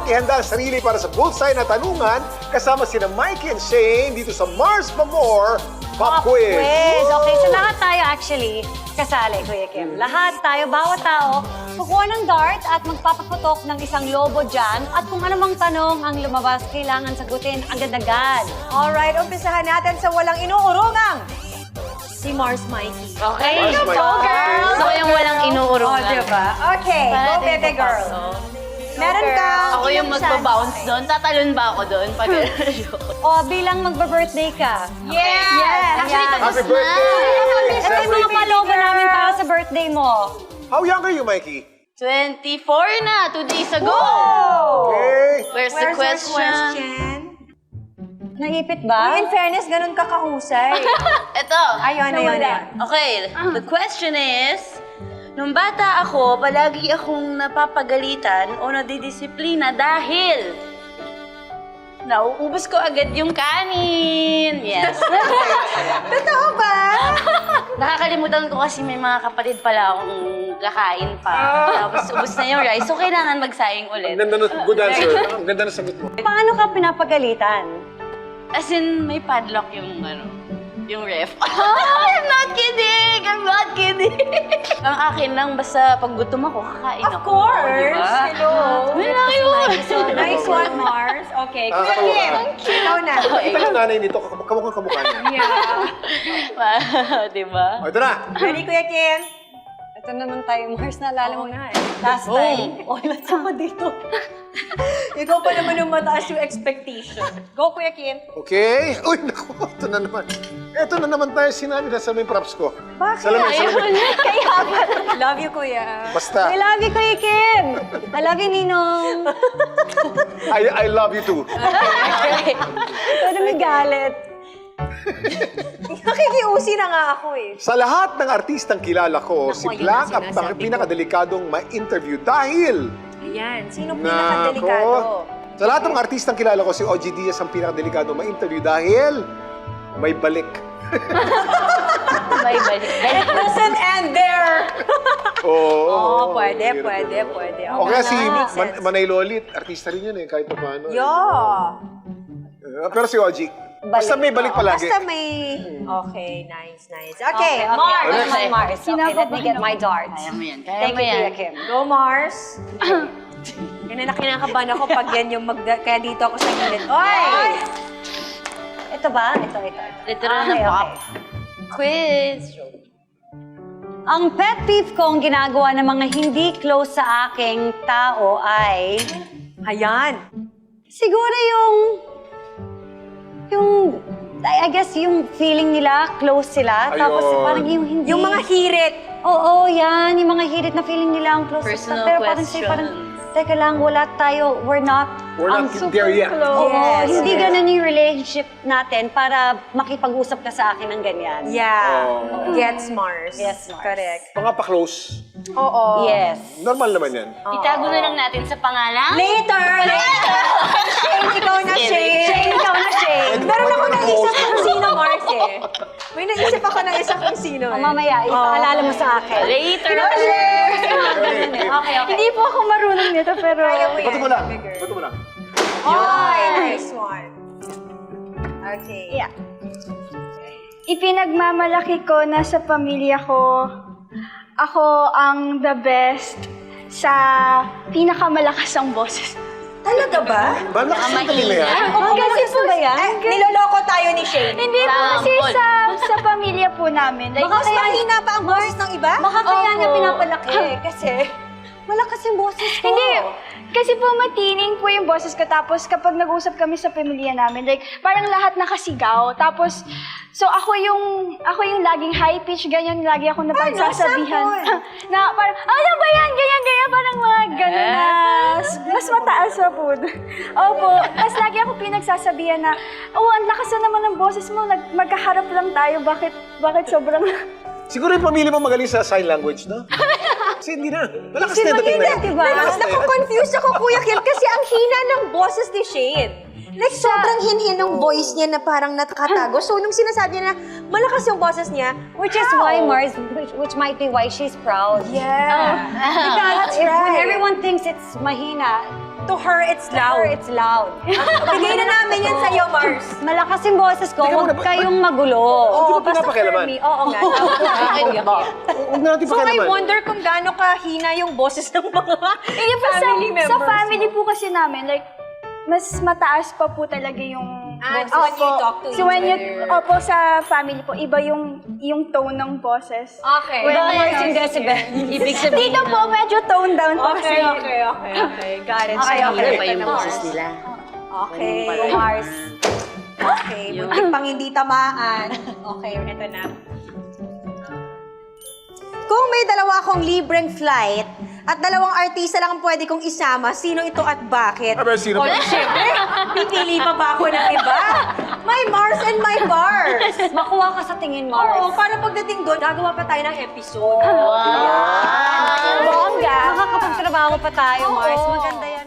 ihanda ang sarili para sa bullseye na tanungan kasama sina Mikey and Shane dito sa Mars Pa More Pop Quiz. Okay, so lahat tayo actually kasali, Kuya Kim. Lahat tayo, bawat tao, kukuha ng dart at magpapaputok ng isang lobo dyan. At kung anumang tanong ang lumabas, kailangan sagutin agad-agad. Alright, umpisahan natin sa walang inuurungang si Mars Mikey. Okay, Mars, go Mikey. girl! So, yung walang inuurungan. Oh, diba? Okay, go baby girl. Meron kang Ako yung ilang magbabounce chance. doon. Tatalon ba ako doon pag O, bilang magba-birthday ka. Yes! Actually, tapos Happy na. birthday! Ito yung mga palobo namin para sa birthday mo. How young are you, Mikey? 24 na, 2 days ago. Okay. Where's Your the question? Naipit Uy, ba? in fairness, ganun ka kahusay. Ito. Ayun. Okay, the question is, nung bata ako, palagi akong napapagalitan o nadidisiplina dahil nauubos ko agad yung kanin. Yes. Totoo ba? Nakakalimutan ko kasi may mga kapatid pala akong kakain pa. Tapos ubos na yung rice, so kailangan magsayang Ang ulit. ganda ng good answer. Ang ganda ng sagot mo. Paano ka pinapagalitan? As in, may padlock yung yung ref. I'm not kidding! I'm not kidding! Ang akin lang, basta pag gutom ako, kakain Of ako. course! Diba? Hello! May lang yun! Nice one, Mars. Okay, Kuya Nakakatawa Kim, ikaw na. Ito yung nanay nito, kamukhang kamukha niya. Yeah. diba? O, ito na. Ready, Kuya Kim? Ito naman tayo, Mars. Naalala mo na last time. Ulat ako dito. Ikaw pa naman yung mataas yung expectation. Go, Kuya Kim. Okay. Uy, naku, ito na naman. Ito na naman tayo sinabi na sa may props ko. Bakit? Salamin. Love you, Kuya. Basta, I love you, Kuya Kim. I love you, Ninong. I love you too. Pero may galit. Nakikiusi na nga ako eh. Sa lahat ng artistang kilala ko, si Naku, ayun Blanc ang ang sinasabi ko. pinakadelikadong ma-interview dahil... Ayan, sino Nako. pinakadelikado? Sa lahat ng artistang kilala ko, si OG Diaz ang pinakadelikadong ma-interview dahil may balik. Bye-bye. It doesn't end there! Oo. Pwede. O kaya si Makes sense. Manay Lolit, artista rin yun eh, kahit pa paano. Yeah. Pero si OG, basta may balik palagi. Basta may... Okay, nice. Okay, Okay, Mars. Mars. Okay, Mars. Okay, let me get my darts. Kaya mo yan. Kaya Thank mo you, yan. Kuya Kim. Go, Mars. Kinakabahan ako pag yan yung kaya dito ako sa gilid. Oy! Ito ba? Ito. Literal na Okay, pop. okay. Quiz. Ang pet peeve kong ginagawa ng mga hindi close sa aking tao ay... Ayan. Siguro I guess yung feeling nila, close sila. Tapos Ayun. parang yung hindi... Yung mga hirit. Oo, yan. Yung mga hirit na feeling nila ang close. Personal Pero parang say, parang, teka lang, wala tayo, we're not there yet. Oo, Yes, hindi yes. ganun yung relationship natin para makipag-usap ka sa akin ng ganyan. Yeah. Oh. Gets Mars. Yes, Mars. Correct. Mga pa-close, Oo. Yes. normal naman yan. Itago na lang natin sa pangalan. Later! Shane, ikaw na, Shane. Shane, ikaw na, Shane. Meron ako naisip kung sino, Mars eh. May naisip ako na isa kung sino eh. Mamaya, ipaalala mo sa akin. Later. Okay. Hindi po ako marunong nito, pero... Kaya mo yan. Bato mo lang. Bigger. Bato mo lang. Oy, nice one. Okay. Yeah. Ipinagmamalaki ko na sa pamilya ko, ako ang the best sa pinakamalakas ang boses. Talaga ba? Malakas na talaga yan. Kasi po ba yan? Niloloko tayo ni Shane. Hindi po kasi sa pamilya po namin. Like, Mas mahina pa ang boses ng iba? Baka kaya niya Opo. pinapalaki kasi malakas yung boses ko. Hindi. Kasi po matining po yung boses ko. Tapos kapag nag-usap kami sa pamilya namin, like parang lahat nakasigaw. Tapos, so ako yung laging high pitch, ganyan, lagi ako napagsasabihan. Na parang, ano ba yan? Ganyan, parang mga gano'n na. Mas mataas pa po. Opo. Tapos lagi ako pinagsasabihan na, oh, ang lakas na naman ng boses mo. Magkaharap lang tayo. Bakit sobrang... Siguro yung pamilya mo magaling sa sign language, no? Kasi hindi na. Malakas na yung dating na yan. diba? Naku-confused ako, Kuya Kim, kasi ang hina ng boses ni Shane. Like, sobrang hinhin ng voice niya na parang nakatago. So, nung sinasabi niya na, malakas yung boses niya. Which is why Mars, which might be why she's proud. Yeah. That's When right. everyone thinks it's mahina, To her, it's to her, loud. it's loud. Bigay na namin yan sa'yo, Mars. Malakas yung boses ko, Teka muna, huwag kayong magulo. Oo, ba basta pinapakialaman? for me. Oo nga. Huwag na natin So, I pakialaman. wonder kung gaano kahina yung boses ng mga Hindi po family members. sa family po kasi namin, like, mas mataas pa po talaga yung Ah, boses. so when you talk to So each when you, other. opo, sa family po, iba yung tone ng boses. Okay. When Mars yung decibel. Ibig sabihin Dito po, medyo tone down po kasi. Okay. Got it. Okay, So, okay. pa yung boses nila. Okay. Mars. Okay. Buti pang hindi tamaan. Okay, eto na. Kung may dalawa akong libreng flight at dalawang artista lang ang pwede kong isama, sino ito at bakit? Aba, sino ba? Siyempre, pipili pa ba ako ng iba? My Mars and my Bars! Makuha ka sa tingin, Mars. Oo, para pagdating doon, gagawa pa tayo ng episode. Bongga. Makakapagtrabaho pa tayo, Mars. Oo. Maganda yan.